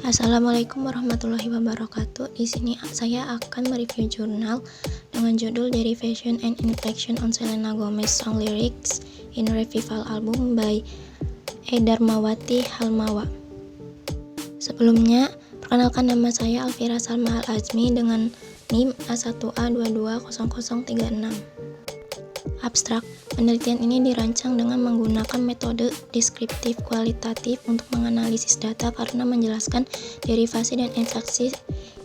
Assalamualaikum warahmatullahi wabarakatuh. Di sini saya akan mereview jurnal dengan judul Derivation and Inflection on Selena Gomez Song Lyrics in Revival Album by E. Darmawati Halmawa. Sebelumnya, perkenalkan nama saya Alfira Salma Al-Azmi dengan NIM A1A220036. Abstrak, penelitian ini dirancang dengan menggunakan metode deskriptif kualitatif untuk menganalisis data karena menjelaskan derivasi dan infleksi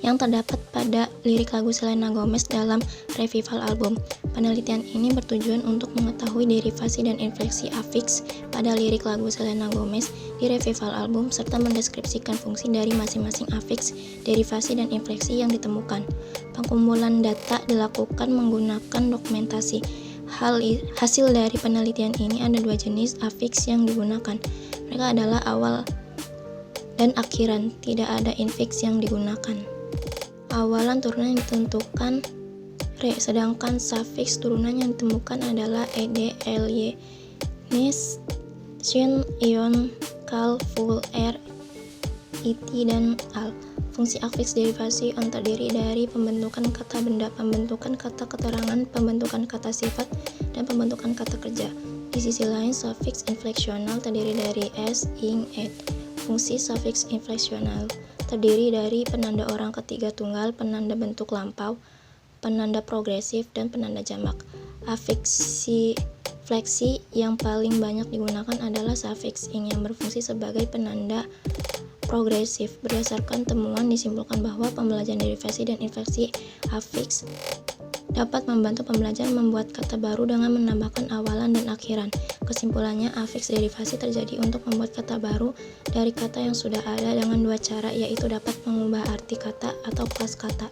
yang terdapat pada lirik lagu Selena Gomez dalam Revival Album. Penelitian ini bertujuan untuk mengetahui derivasi dan infleksi afiks pada lirik lagu Selena Gomez di Revival Album serta mendeskripsikan fungsi dari masing-masing afiks, derivasi, dan infleksi yang ditemukan. Pengumpulan data dilakukan menggunakan dokumentasi. Hasil dari penelitian ini ada dua jenis afiks yang digunakan. Mereka adalah awal dan akhiran, tidak ada infiks yang digunakan. Awalan turunan yang ditentukan re, sedangkan sufiks turunan yang ditemukan adalah ed, ly, nis, syn, ion, kal, ful, r, it, dan al. Fungsi afiks derivasi on terdiri dari pembentukan kata benda, pembentukan kata keterangan, pembentukan kata sifat, dan pembentukan kata kerja. Di sisi lain, sufiks infleksional terdiri dari s, ing, ed. Fungsi sufiks infleksional terdiri dari penanda orang ketiga tunggal, penanda bentuk lampau, penanda progresif, dan penanda jamak. Afiksi fleksi yang paling banyak digunakan adalah sufiks ing yang berfungsi sebagai penanda progresif. Berdasarkan temuan disimpulkan bahwa pembelajaran derivasi dan infleksi afiks dapat membantu pembelajar membuat kata baru dengan menambahkan awalan dan akhiran. Kesimpulannya, afiks derivasi terjadi untuk membuat kata baru dari kata yang sudah ada dengan dua cara, yaitu dapat mengubah arti kata atau kelas kata.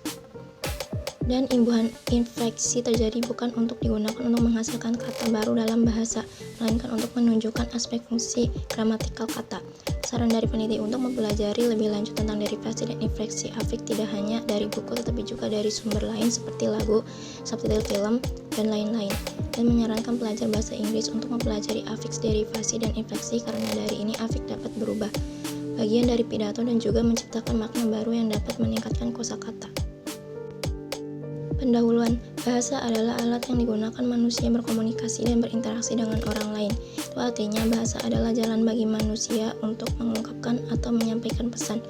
Dan imbuhan infleksi terjadi bukan untuk digunakan untuk menghasilkan kata baru dalam bahasa, melainkan untuk menunjukkan aspek fungsi gramatikal kata. Saran dari peneliti untuk mempelajari lebih lanjut tentang derivasi dan infleksi afiks tidak hanya dari buku tetapi juga dari sumber lain seperti lagu, subtitle film, dan lain-lain, dan menyarankan pelajar bahasa Inggris untuk mempelajari afiks derivasi dan infleksi karena dari ini afiks dapat berubah bagian dari pidato dan juga menciptakan makna baru yang dapat meningkatkan kosakata. Pendahuluan, bahasa adalah alat yang digunakan manusia berkomunikasi dan berinteraksi dengan orang lain. Itu artinya bahasa adalah jalan bagi manusia untuk mengungkapkan atau menyampaikan pesan.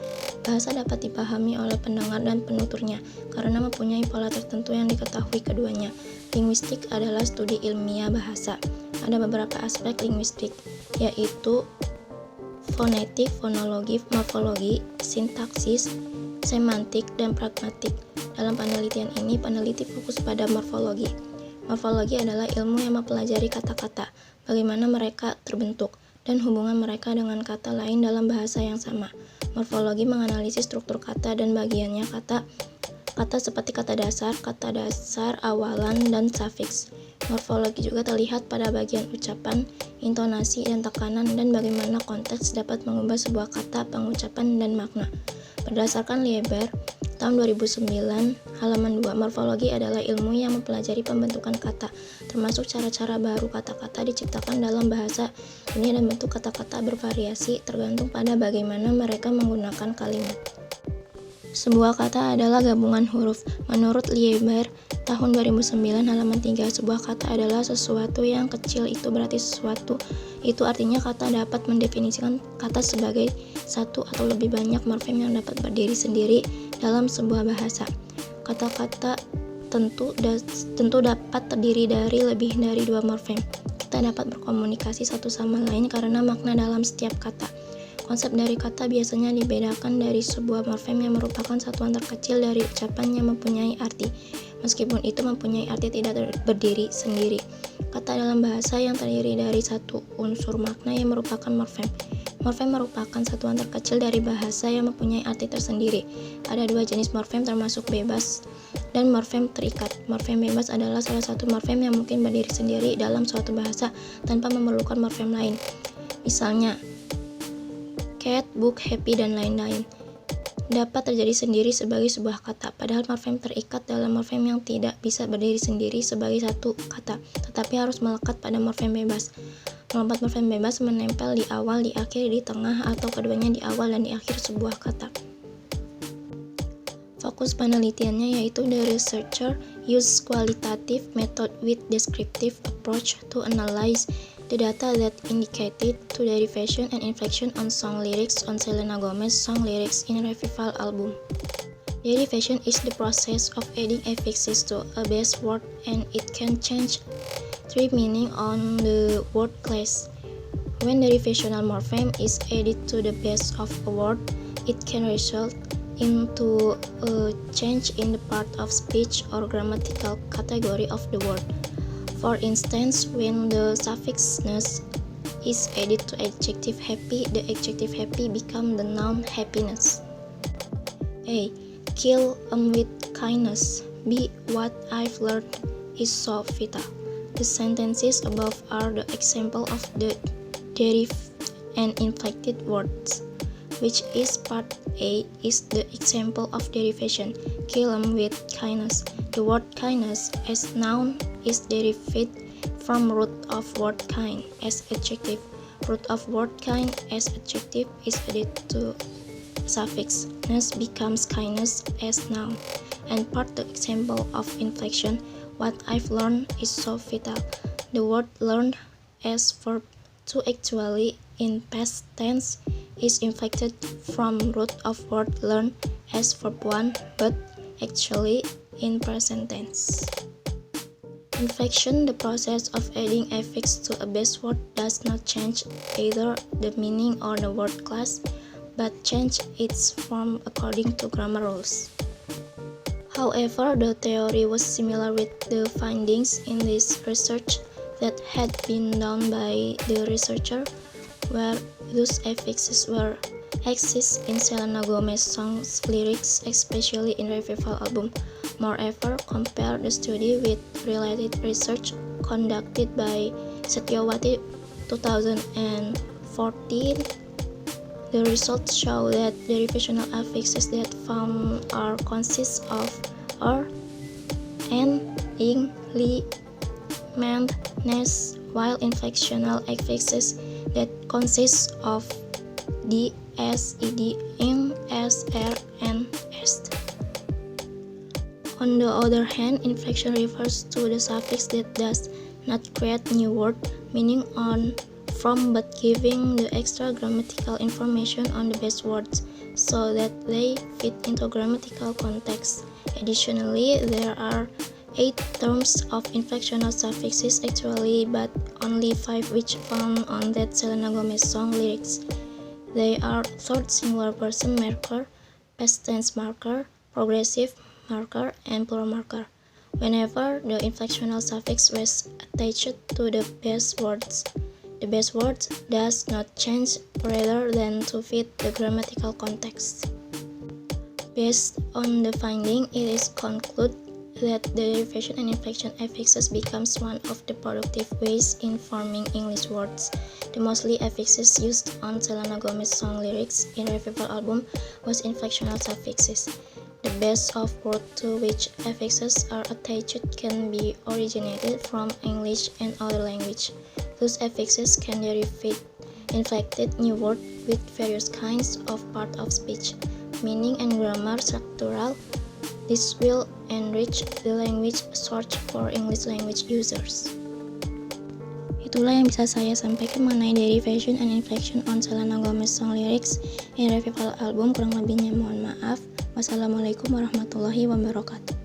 Bahasa dapat dipahami oleh pendengar dan penuturnya karena mempunyai pola tertentu yang diketahui keduanya. Linguistik adalah studi ilmiah bahasa. Ada beberapa aspek linguistik, yaitu fonetik, fonologi, morfologi, sintaksis, semantik, dan pragmatik. Dalam penelitian ini, peneliti fokus pada morfologi. Morfologi adalah ilmu yang mempelajari kata-kata, bagaimana mereka terbentuk, dan hubungan mereka dengan kata lain dalam bahasa yang sama. Morfologi menganalisis struktur kata dan bagiannya kata seperti kata dasar, awalan, dan sufiks. Morfologi juga terlihat pada bagian ucapan, intonasi, dan tekanan, dan bagaimana konteks dapat mengubah sebuah kata, pengucapan, dan makna. Berdasarkan Lieber, tahun 2009, halaman 2, morfologi adalah ilmu yang mempelajari pembentukan kata, termasuk cara-cara baru kata-kata diciptakan dalam bahasa. Ini dan bentuk kata-kata bervariasi tergantung pada bagaimana mereka menggunakan kalimat. Sebuah kata adalah gabungan huruf. Menurut Lieber, tahun 2009, halaman 3, sebuah kata adalah sesuatu yang kecil. Itu berarti sesuatu. Itu artinya kata dapat mendefinisikan kata sebagai satu atau lebih banyak morfem yang dapat berdiri sendiri dalam sebuah bahasa. Kata-kata tentu dapat terdiri dari lebih dari dua morfem. Kita dapat berkomunikasi satu sama lain karena makna dalam setiap kata. Konsep dari kata biasanya dibedakan dari sebuah morfem yang merupakan satuan terkecil dari ucapan yang mempunyai arti, meskipun itu mempunyai arti tidak berdiri sendiri. Kata dalam bahasa yang terdiri dari satu unsur makna yang merupakan morfem. Morfem merupakan satuan terkecil dari bahasa yang mempunyai arti tersendiri. Ada dua jenis morfem termasuk bebas dan morfem terikat. Morfem bebas adalah salah satu morfem yang mungkin berdiri sendiri dalam suatu bahasa tanpa memerlukan morfem lain. Misalnya, cat, book, happy, dan lain-lain dapat terjadi sendiri sebagai sebuah kata, padahal morfem terikat dalam morfem yang tidak bisa berdiri sendiri sebagai satu kata, tetapi harus melekat pada morfem bebas. Melompat morfem bebas menempel di awal, di akhir, di tengah, atau keduanya di awal dan di akhir sebuah kata. Fokus penelitiannya yaitu the researcher used qualitative method with descriptive approach to analyze the data that indicated to derivation and inflection on song lyrics on Selena Gomez song lyrics in Revival album. Derivation is the process of adding affixes to a base word, and it can change three meaning on the word class. When derivational morpheme is added to the base of a word, it can result into a change in the part of speech or grammatical category of the word. For instance, when the suffix ness is added to adjective happy, the adjective happy become the noun happiness. A. Kill 'em with kindness. B. What I've learned is so vital. The sentences above are the example of the derived and inflected words, which is part A is the example of derivation. Kill 'em with kindness. The word kindness as noun is derived from root of word kind as adjective. Root of word kind as adjective is added to suffix ness becomes kindness as noun, and part the example of inflection. What I've learned is so vital. The word learned as verb to actually in past tense is inflected from root of word learn as verb 1 but actually in present tense. Inflection, the process of adding affix to a base word, does not change either the meaning or the word class, but change its form according to grammar rules. However, the theory was similar with the findings in this research that had been done by the researcher, where those affixes were exist in Selena Gomez songs lyrics, especially in Revival album. Moreover, compare the study with related research conducted by Setyawati 2014. The results show that derivational affixes that found are consist of or, and, ing, li, ment, ness, while inflectional affixes that consist of d, s, ed, ing, s, r, and est. On the other hand, inflection refers to the suffix that does not create new word meaning on from but giving the extra grammatical information on the base words so that they fit into grammatical context. Additionally, there are 8 terms of inflectional suffixes actually, but only 5 which found on that Selena Gomez song lyrics. They are third singular person marker, past tense marker, progressive marker, and plural marker. Whenever the inflectional suffix was attached to the base words, the base word does not change rather than to fit the grammatical context. Based on the finding, it is concluded that the derivation and inflection affixes becomes one of the productive ways in forming English words. The mostly affixes used on Selena Gomez song lyrics in Revival album was inflectional suffixes. The base of word to which affixes are attached can be originated from English and other language. Those affixes can derive inflected new word with various kinds of part of speech, meaning and grammar structural. This will enrich the language search for English language users. Itulah yang bisa saya sampaikan mengenai derivation and inflection on Selena Gomez song lyrics in Revival album. Kurang lebihnya mohon maaf. Wassalamualaikum warahmatullahi wabarakatuh.